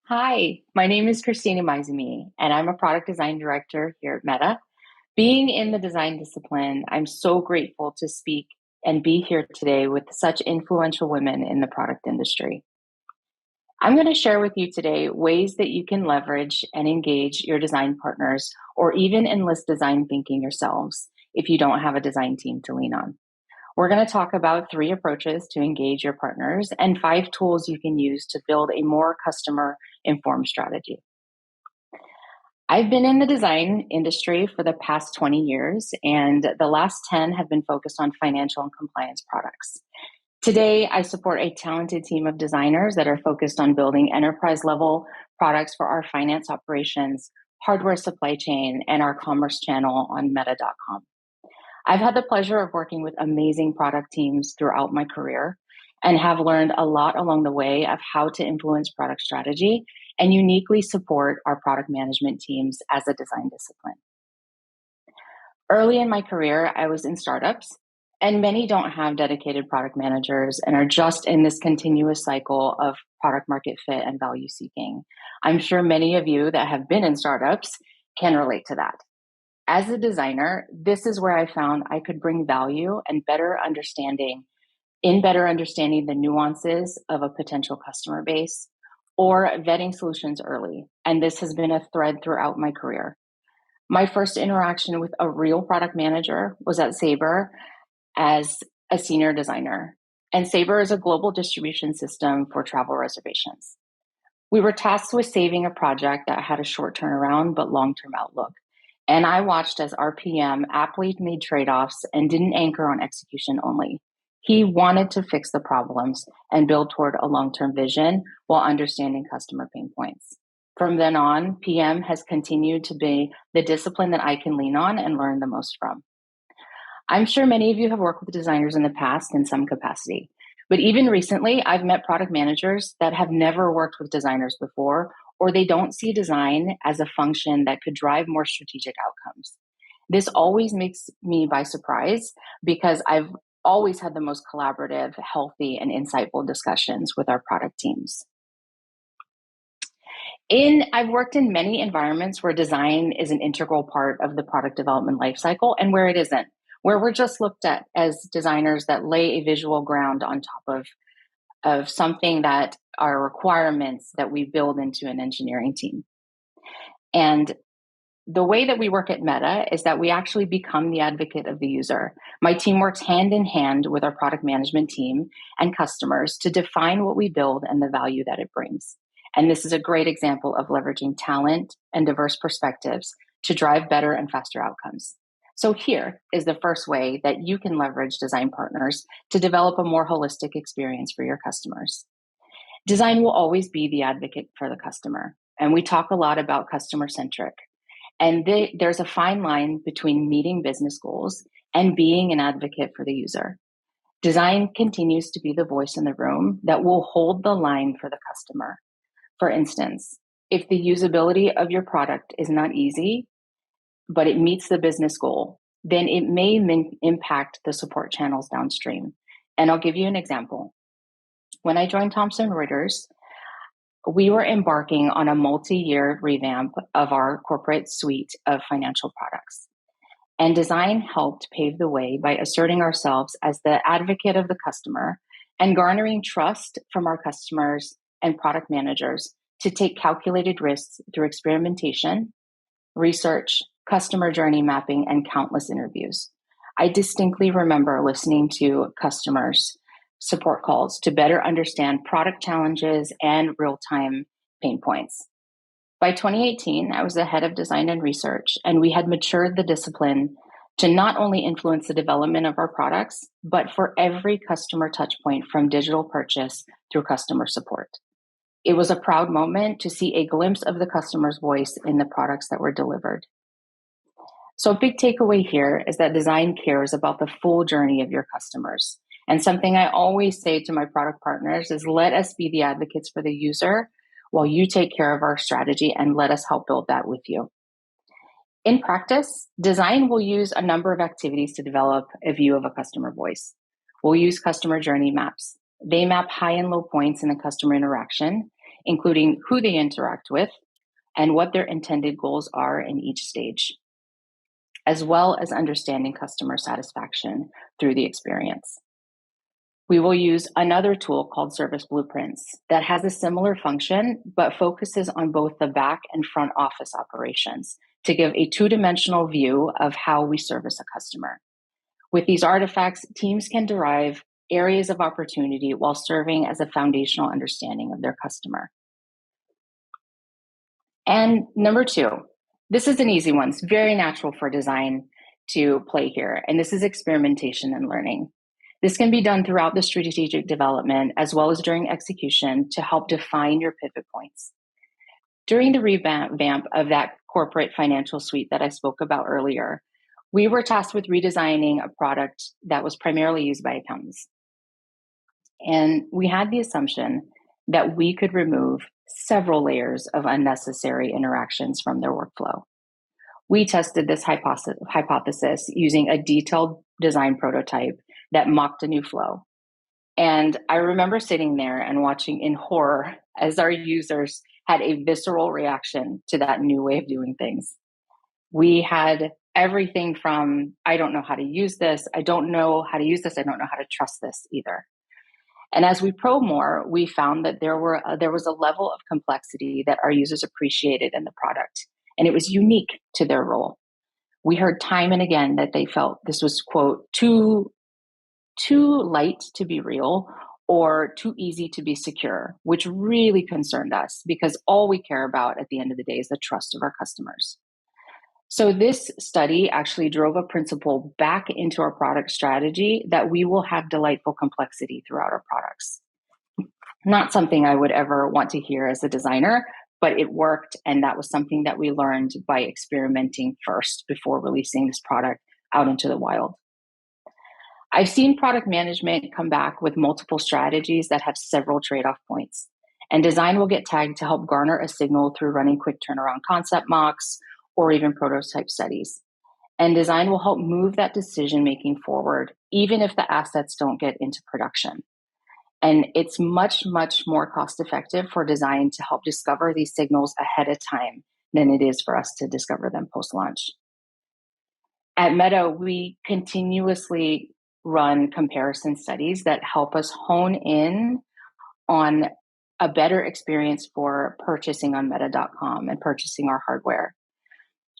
Hi, my name is Christina Maizumi, and I'm a product design director here at Meta. Being in the design discipline, I'm so grateful to speak and be here today with such influential women in the product industry. I'm going to share with you today ways that you can leverage and engage your design partners or even enlist design thinking yourselves if you don't have a design team to lean on. We're going to talk about 3 approaches to engage your partners and 5 tools you can use to build a more customer informed strategy. I've been in the design industry for the past 20 years, and the last 10 have been focused on financial and compliance products. Today, I support a talented team of designers that are focused on building enterprise level products for our finance operations, hardware supply chain, and our commerce channel on meta.com. I've had the pleasure of working with amazing product teams throughout my career and have learned a lot along the way of how to influence product strategy and uniquely support our product management teams as a design discipline. Early in my career, I was in startups, and many don't have dedicated product managers and are just in this continuous cycle of product market fit and value seeking. I'm sure many of you that have been in startups can relate to that. As a designer, this is where I found I could bring value and better understanding the nuances of a potential customer base or vetting solutions early. And this has been a thread throughout my career. My first interaction with a real product manager was at Sabre as a senior designer. And Sabre is a global distribution system for travel reservations. We were tasked with saving a project that had a short turnaround but long-term outlook. And I watched as our PM aptly made trade-offs and didn't anchor on execution only. He wanted to fix the problems and build toward a long-term vision while understanding customer pain points. From then on, PM has continued to be the discipline that I can lean on and learn the most from. I'm sure many of you have worked with designers in the past in some capacity, but even recently, I've met product managers that have never worked with designers before, or they don't see design as a function that could drive more strategic outcomes. This always makes me by surprise because I've always had the most collaborative, healthy, and insightful discussions with our product teams. I've worked in many environments where design is an integral part of the product development lifecycle and where it isn't, where we're just looked at as designers that lay a visual ground on top of something that are requirements that we build into an engineering team. And the way that we work at Meta is that we actually become the advocate of the user. My team works hand in hand with our product management team and customers to define what we build and the value that it brings. And this is a great example of leveraging talent and diverse perspectives to drive better and faster outcomes. So here is the first way that you can leverage design partners to develop a more holistic experience for your customers. Design will always be the advocate for the customer. And we talk a lot about customer-centric. And there's a fine line between meeting business goals and being an advocate for the user. Design continues to be the voice in the room that will hold the line for the customer. For instance, if the usability of your product is not easy, but it meets the business goal, then it may impact the support channels downstream. And I'll give you an example. When I joined Thomson Reuters, we were embarking on a multi-year revamp of our corporate suite of financial products. And design helped pave the way by asserting ourselves as the advocate of the customer and garnering trust from our customers and product managers to take calculated risks through experimentation, research, customer journey mapping, and countless interviews. I distinctly remember listening to customers' support calls to better understand product challenges and real-time pain points. By 2018, I was the head of design and research, and we had matured the discipline to not only influence the development of our products, but for every customer touchpoint from digital purchase through customer support. It was a proud moment to see a glimpse of the customer's voice in the products that were delivered. So a big takeaway here is that design cares about the full journey of your customers. And something I always say to my product partners is let us be the advocates for the user while you take care of our strategy and let us help build that with you. In practice, design will use a number of activities to develop a view of a customer voice. We'll use customer journey maps. They map high and low points in a customer interaction. including who they interact with and what their intended goals are in each stage, as well as understanding customer satisfaction through the experience. We will use another tool called Service Blueprints that has a similar function, but focuses on both the back and front office operations to give a two-dimensional view of how we service a customer. With these artifacts, teams can derive areas of opportunity while serving as a foundational understanding of their customer. And number two, this is an easy one. It's very natural for design to play here, and this is experimentation and learning. This can be done throughout the strategic development as well as during execution to help define your pivot points. During the revamp of that corporate financial suite that I spoke about earlier, we were tasked with redesigning a product that was primarily used by accountants. And we had the assumption that we could remove several layers of unnecessary interactions from their workflow. We tested this hypothesis using a detailed design prototype that mocked a new flow. And I remember sitting there and watching in horror as our users had a visceral reaction to that new way of doing things. We had everything from, I don't know how to use this, I don't know how to use this, I don't know how to trust this either. And as we probed more, we found that there was a level of complexity that our users appreciated in the product, and it was unique to their role. We heard time and again that they felt this was, quote, too light to be real or too easy to be secure, which really concerned us because all we care about at the end of the day is the trust of our customers. So this study actually drove a principle back into our product strategy that we will have delightful complexity throughout our products. Not something I would ever want to hear as a designer, but it worked, and that was something that we learned by experimenting first before releasing this product out into the wild. I've seen product management come back with multiple strategies that have several trade-off points, and design will get tagged to help garner a signal through running quick turnaround concept mocks or even prototype studies. And design will help move that decision-making forward, even if the assets don't get into production. And it's much, much more cost-effective for design to help discover these signals ahead of time than it is for us to discover them post-launch. At Meta, we continuously run comparison studies that help us hone in on a better experience for purchasing on meta.com and purchasing our hardware.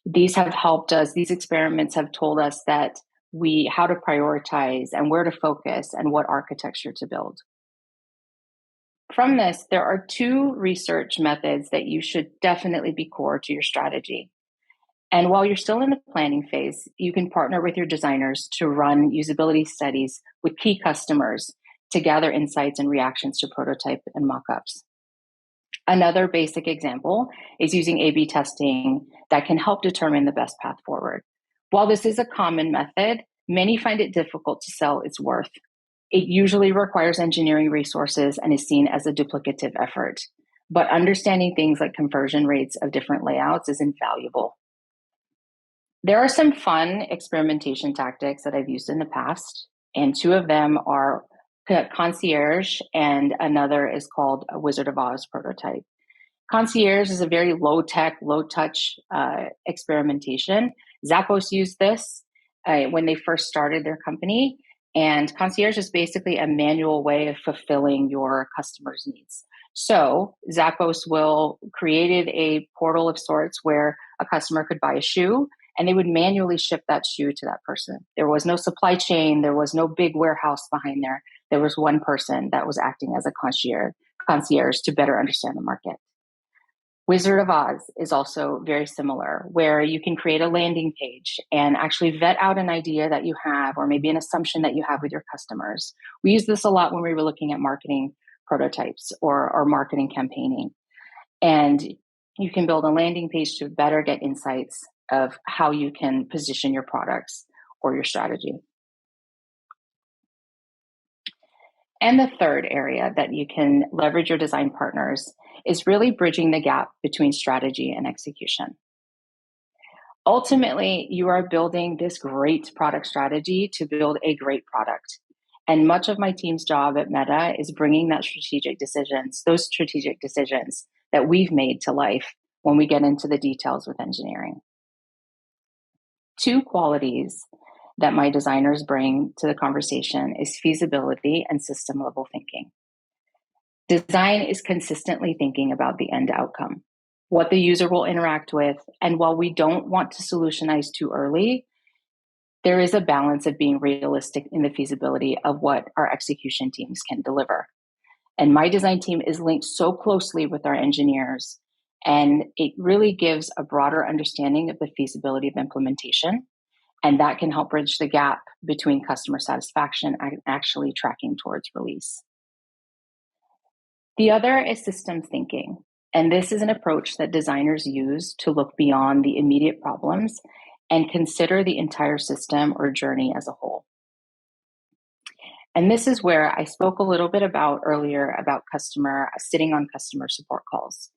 These have helped us, these experiments have told us that how to prioritize and where to focus and what architecture to build. From this, there are two research methods that you should definitely be core to your strategy. And while you're still in the planning phase, you can partner with your designers to run usability studies with key customers to gather insights and reactions to prototype and mockups. Another basic example is using A/B testing that can help determine the best path forward. While this is a common method, many find it difficult to sell its worth. It usually requires engineering resources and is seen as a duplicative effort. But understanding things like conversion rates of different layouts is invaluable. There are some fun experimentation tactics that I've used in the past, and two of them are Concierge, and another is called a Wizard of Oz prototype. Concierge is a very low-tech, low-touch experimentation. Zappos used this when they first started their company, and Concierge is basically a manual way of fulfilling your customers' needs. So Zappos created a portal of sorts where a customer could buy a shoe, and they would manually ship that shoe to that person. There was no supply chain. There was no big warehouse behind there. There was one person that was acting as a concierge to better understand the market. Wizard of Oz is also very similar, where you can create a landing page and actually vet out an idea that you have, or maybe an assumption that you have with your customers. We use this a lot when we were looking at marketing prototypes or marketing campaigning. And you can build a landing page to better get insights of how you can position your products or your strategy. And the third area that you can leverage your design partners is really bridging the gap between strategy and execution. Ultimately, you are building this great product strategy to build a great product. And much of my team's job at Meta is bringing those strategic decisions that we've made to life when we get into the details with engineering. Two qualities that my designers bring to the conversation is feasibility and system level thinking. Design is consistently thinking about the end outcome, what the user will interact with, and while we don't want to solutionize too early, there is a balance of being realistic in the feasibility of what our execution teams can deliver. And my design team is linked so closely with our engineers, and it really gives a broader understanding of the feasibility of implementation. And that can help bridge the gap between customer satisfaction and actually tracking towards release. The other is systems thinking. And this is an approach that designers use to look beyond the immediate problems and consider the entire system or journey as a whole. And this is where I spoke a little bit about earlier about sitting on customer support calls.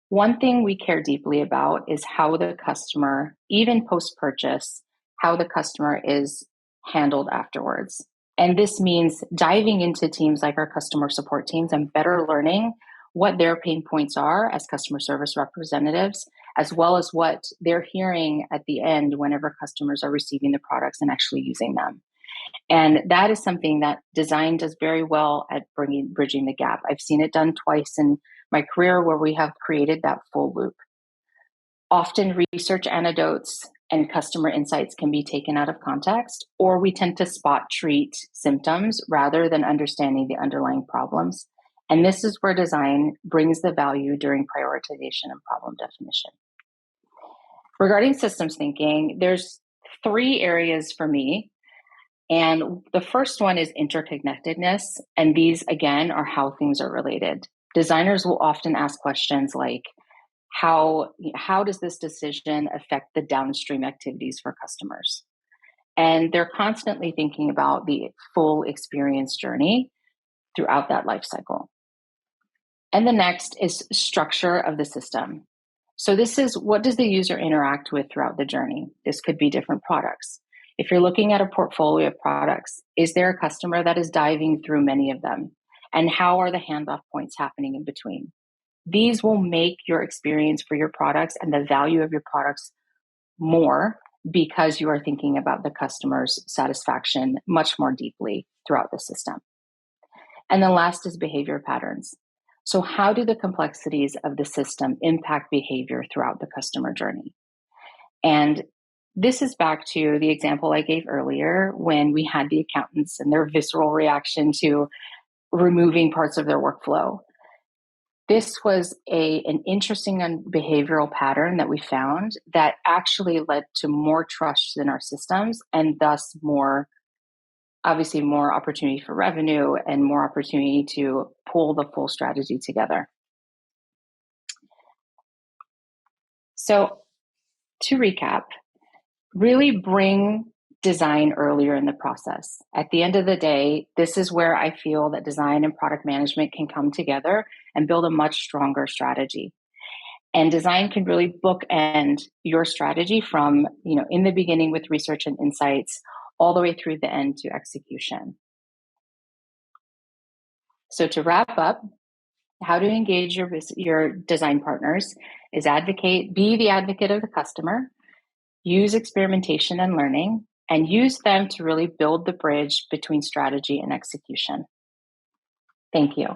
One thing we care deeply about is how the customer, even post-purchase, how the customer is handled afterwards. And this means diving into teams like our customer support teams and better learning what their pain points are as customer service representatives, as well as what they're hearing at the end whenever customers are receiving the products and actually using them. And that is something that design does very well at bridging the gap. I've seen it done twice in my career where we have created that full loop. Often research anecdotes and customer insights can be taken out of context, or we tend to spot treat symptoms rather than understanding the underlying problems. And this is where design brings the value during prioritization and problem definition. Regarding systems thinking, there's 3 areas for me. And the first one is interconnectedness. And these, again, are how things are related. Designers will often ask questions like, how does this decision affect the downstream activities for customers? And they're constantly thinking about the full experience journey throughout that life cycle. And the next is structure of the system. So this is, what does the user interact with throughout the journey? This could be different products. If you're looking at a portfolio of products, is there a customer that is diving through many of them? And how are the handoff points happening in between? These will make your experience for your products and the value of your products more because you are thinking about the customer's satisfaction much more deeply throughout the system. And the last is behavior patterns. So how do the complexities of the system impact behavior throughout the customer journey? And this is back to the example I gave earlier when we had the accountants and their visceral reaction to removing parts of their workflow. This was an interesting behavioral pattern that we found that actually led to more trust in our systems and thus more opportunity for revenue and more opportunity to pull the full strategy together. So to recap, really bring design earlier in the process. At the end of the day, this is where I feel that design and product management can come together and build a much stronger strategy. And design can really bookend your strategy from, in the beginning with research and insights, all the way through the end to execution. So to wrap up, how to engage your design partners is be the advocate of the customer, use experimentation and learning, and use them to really build the bridge between strategy and execution. Thank you.